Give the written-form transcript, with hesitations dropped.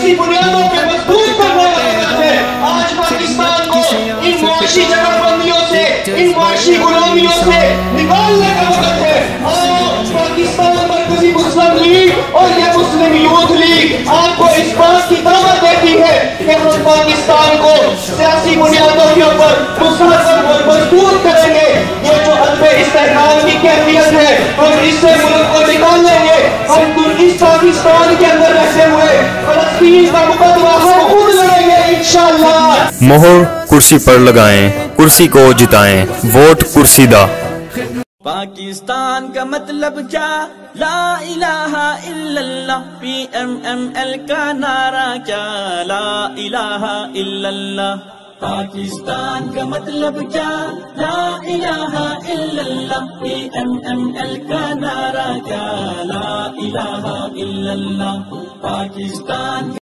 سیاسی بنیادوں پہ مضبوط کرنے کا وقت ہے. آج پاکستان کو ان معاشی جگہ بندیوں سے، ان معاشی غلامیوں سے نکالنے کا وقت ہے. آج پاکستان مرکزی مسلم لیگ اور یہ مسلم یوتھ لیگ آپ کو اس بات کی دعوت دیتی ہے کہ ہم پاکستان کو سیاسی بنیادوں کے اوپر مسلسل اور مضبوط کریں گے. یہ جو عدم استحکام کی کیفیت ہے ہم اس سے ملک کو نکال لیں گے. ہم اس پاکستان کے اندر رہتے ہوئے فلسطین کا مقدمہ ہم خود لڑیں گے انشاءاللہ. مہر کرسی پر لگائیں، کرسی کو جتائیں، ووٹ کرسی دا. پاکستان کا مطلب کیا؟ لا الہ الا اللہ. PMML کا نعرہ کیا؟ لا الہ الا اللہ. پاکستان کا مطلب کیا؟ لا الہ الا اللہ. PMML کا نعرہ کیا؟ لا الہ الا اللہ. پاکستان